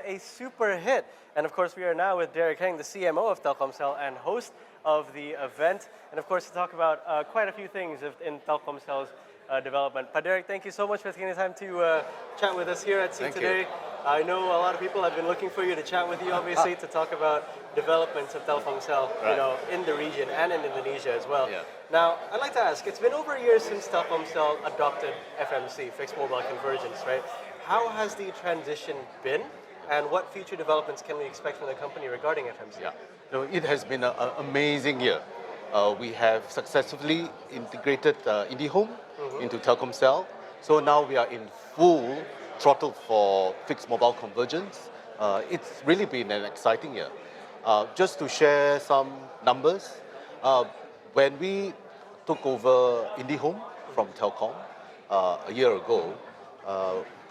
a super hit. And of course, we are now with Derrick Heng, the CMO of Telkomsel and host of the event. And of course, to talk about quite a few things in Telkomsel's development. But Derrick, thank you so much for taking the time to chat with us here at C today. I know a lot of people have been looking for you to chat with you, obviously, to talk about developments of Telkomsel, in the region and in Indonesia as well. Yeah. Now, I'd like to ask, it's been over a year since Telkomsel adopted FMC, fixed mobile convergence, right? How has the transition been, and what future developments can we expect from the company regarding FMC? Yeah. No, it has been an amazing year. We have successfully integrated IndiHome into Telkomsel. So now we are in full throttle for fixed mobile convergence. It's really been an exciting year. Just to share some numbers, when we took over IndiHome from Telkom a year ago,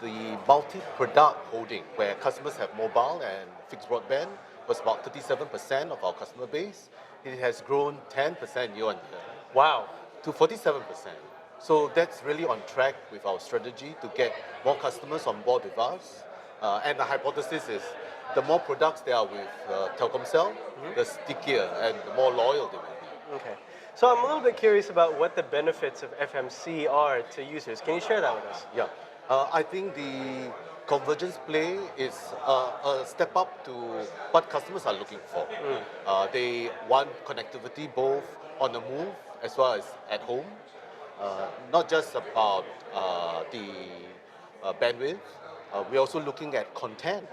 the multi-product holding, where customers have mobile and fixed broadband, was about 37% of our customer base. It has grown 10% year on year. Wow. To 47%. So that's really on track with our strategy to get more customers on board with us. And the hypothesis is the more products there are with Telkomsel, the stickier and the more loyal they will be. Okay. So I'm a little bit curious about what the benefits of FMC are to users. Can you share that with us? Yeah. I think the convergence play is a step up to what customers are looking for. They want connectivity both on the move as well as at home. Not just about the bandwidth. We're also looking at content,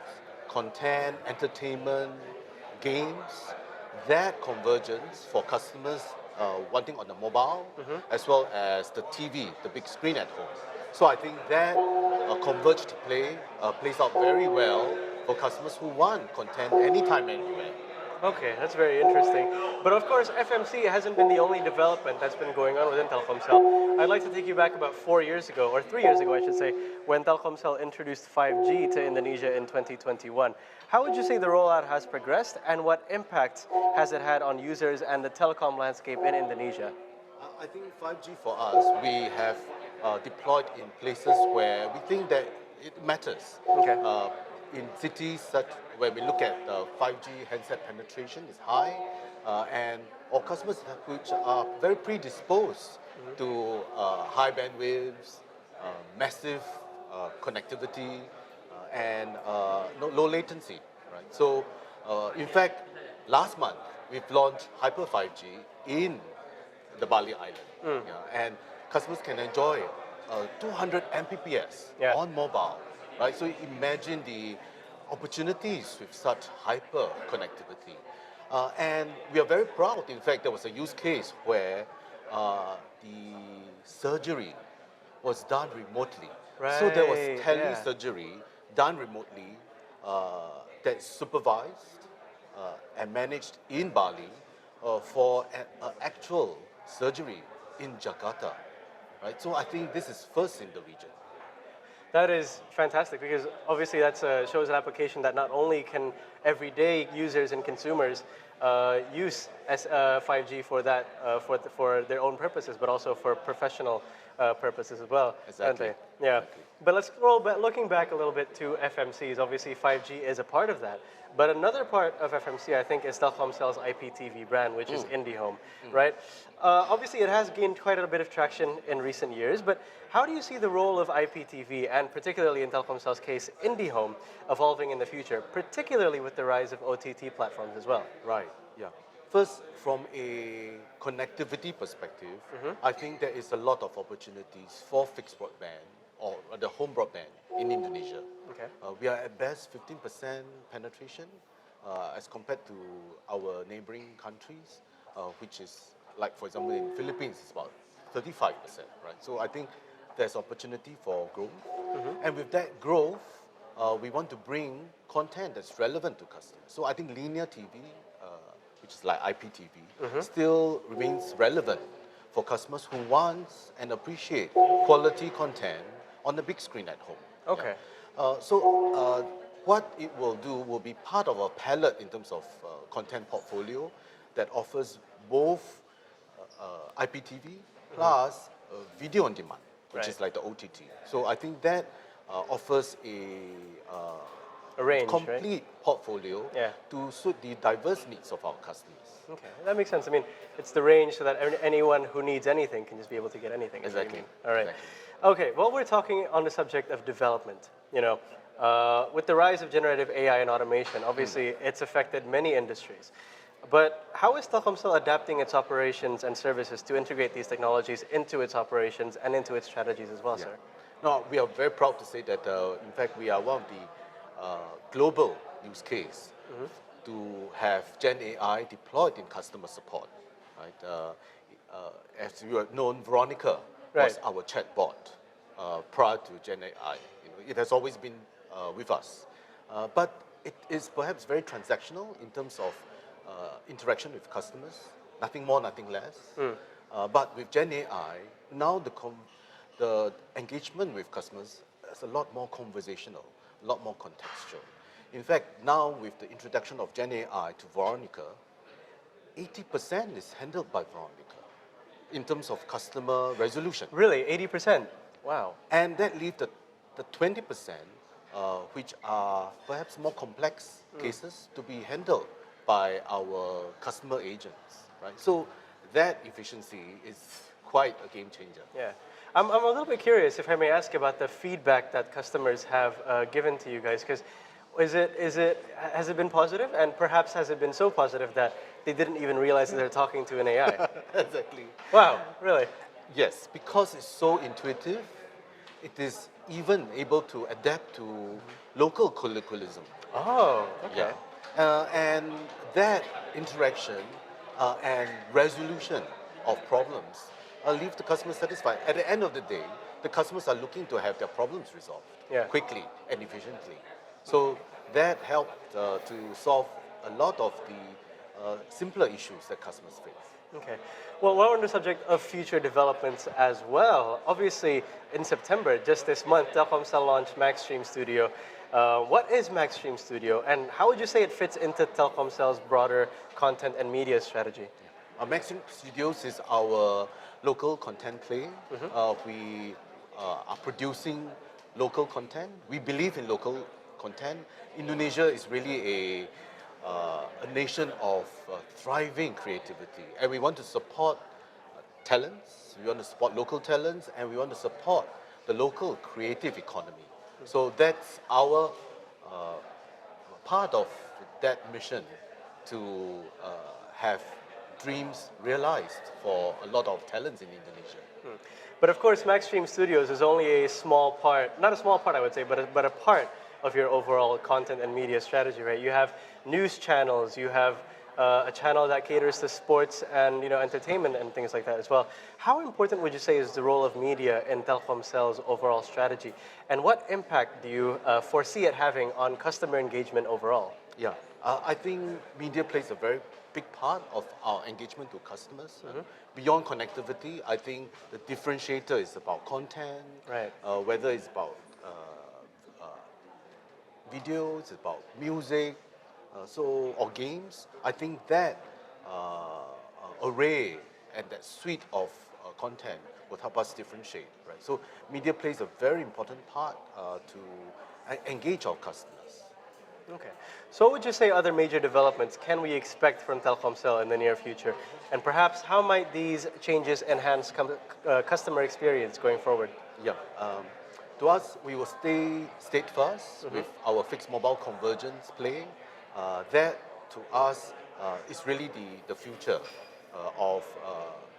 entertainment, games. That convergence for customers wanting on the mobile as well as the TV, the big screen at home. So I think that converged play plays out very well for customers who want content anytime, anywhere. Okay, that's very interesting. But of course, FMC hasn't been the only development that's been going on within Telkomsel. I'd like to take you back about 4 years ago, or 3 years ago, I should say, when Telkomsel introduced 5G to Indonesia in 2021. How would you say the rollout has progressed, and what impact has it had on users and the telecom landscape in Indonesia? I think 5G for us, we have deployed in places where we think that it matters. Okay. In cities such where we look at 5G handset penetration is high, and our customers which are very predisposed to high bandwidths, massive connectivity, and low latency. Right. So, in fact, last month we've launched Hyper 5G in the Bali island, and customers can enjoy 200 Mbps on mobile. Right, so imagine the opportunities with such hyper connectivity. And we are very proud. In fact, there was a use case where the surgery was done remotely. Right, so there was tele-surgery done remotely that's supervised and managed in Bali for an actual surgery in Jakarta. Right, so I think this is first in the region. That is fantastic, because obviously that shows an application that not only can everyday users and consumers use 5G for that for their own purposes, but also for professional purposes as well. Exactly. Yeah. Exactly. But let's roll back, looking back a little bit to FMCs. Obviously, 5G is a part of that. But another part of FMC, I think, is Telkomsel's IPTV brand, which is IndiHome, right? Obviously, it has gained quite a bit of traction in recent years, but how do you see the role of IPTV, and particularly in Telkomsel's case, IndiHome, evolving in the future, particularly with the rise of OTT platforms as well? Right, yeah. First, from a connectivity perspective, I think there is a lot of opportunities for fixed broadband or the home broadband in Indonesia. Okay. We are at best 15% penetration as compared to our neighboring countries, which is, like, for example, in Philippines, it's about 35%, right? So I think there's opportunity for growth. And with that growth, we want to bring content that's relevant to customers. So I think linear TV, which is like IPTV, still remains relevant for customers who want and appreciate quality content on the big screen at home. Okay. So what it will do will be part of a palette in terms of content portfolio that offers both IPTV plus video on demand, which is like the OTT. So I think that offers a A range, right? complete portfolio Yeah. to suit the diverse needs of our customers. Okay, that makes sense. I mean, it's the range so that anyone who needs anything can just be able to get anything. is what you Exactly. mean. All right. Exactly. Okay, well, we're talking on the subject of development. With the rise of generative AI and automation, obviously it's affected many industries. But how is Telkomsel adapting its operations and services to integrate these technologies into its operations and into its strategies as well, Yeah. sir? No, we are very proud to say that, in fact, we are one of the global use case to have Gen AI deployed in customer support. Right? As you have known, Veronica was Right. our chatbot prior to Gen AI. It has always been with us, but it is perhaps very transactional in terms of interaction with customers. Nothing more, nothing less. But with Gen AI, now the engagement with customers is a lot more conversational, a lot more contextual. In fact, now with the introduction of Gen AI to Veronica, 80% is handled by Veronica in terms of customer resolution. Really, 80%? Wow. And that leaves the 20%, which are perhaps more complex cases to be handled by our customer agents. Right? So that efficiency is quite a game changer. Yeah. I'm a little bit curious, if I may ask, about the feedback that customers have given to you guys, because has it been positive, and perhaps has it been so positive that they didn't even realize that they're talking to an AI? Exactly. Wow, really? Yes, because it's so intuitive, it is even able to adapt to local colloquialism. Oh, okay. And that interaction and resolution of problems leave the customer satisfied. At the end of the day, the customers are looking to have their problems resolved Yeah. quickly and efficiently. So that helped to solve a lot of the simpler issues that customers face. Okay. Well, while we're on the subject of future developments as well, obviously in September, just this month, Telkomsel launched MaxStream Studio. What is MaxStream Studio, and how would you say it fits into Telkomsel's broader content and media strategy? MaxStream Studios is our local content play. We are producing local content. We believe in local content. Indonesia is really a nation of thriving creativity, and we want to support talents, we want to support local talents, and we want to support the local creative economy. So that's our part of that mission to have dreams realized for a lot of talents in Indonesia. But of course, MaxStream Studios is only a small part, not a small part I would say, but a part of your overall content and media strategy, right? You have news channels, you have a channel that caters to sports and entertainment and things like that as well. How important would you say is the role of media in Telkomsel's overall strategy? And what impact do you foresee it having on customer engagement overall? Yeah, I think media plays a very big part of our engagement to customers. Beyond connectivity, I think the differentiator is about content, Right. Whether it's about videos, it's about music, or games. I think that array and that suite of content will help us differentiate, right? So media plays a very important part to engage our customers. Okay. So what would you say other major developments can we expect from Telkomsel in the near future? And perhaps how might these changes enhance customer experience going forward? Yeah. To us, we will stay steadfast with our fixed mobile convergence play. That, to us, is really the future of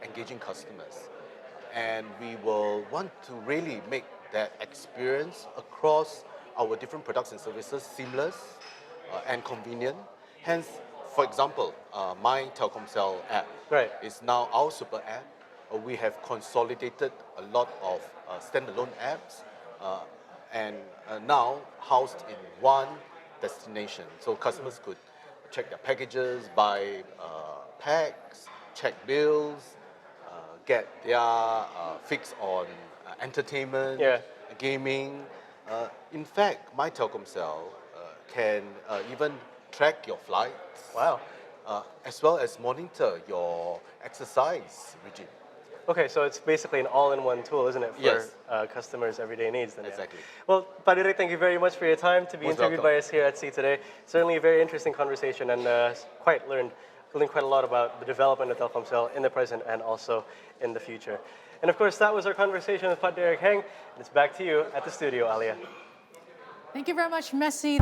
engaging customers. And we will want to really make that experience across our different products and services seamless and convenient. Hence, for example, my Telkomsel app Right. is now our super app. We have consolidated a lot of standalone apps and now housed in one destination. So customers could check their packages, buy packs, check bills, get their fix on entertainment, Yeah. gaming. In fact, my Telkomsel can even track your flights. Wow. As well as monitor your exercise regime. Okay, so it's basically an all-in-one tool, isn't it, for Yes. customers' everyday needs? Then, yeah. Exactly. Well, Pak Derrick, thank you very much for your time to be Most interviewed welcome. by us here at Sea today. Certainly a very interesting conversation and learned quite a lot about the development of Telkomsel in the present and also in the future. And of course, that was our conversation with Pak Derrick Heng. It's back to you at the studio, Alia. Thank you very much, Messi.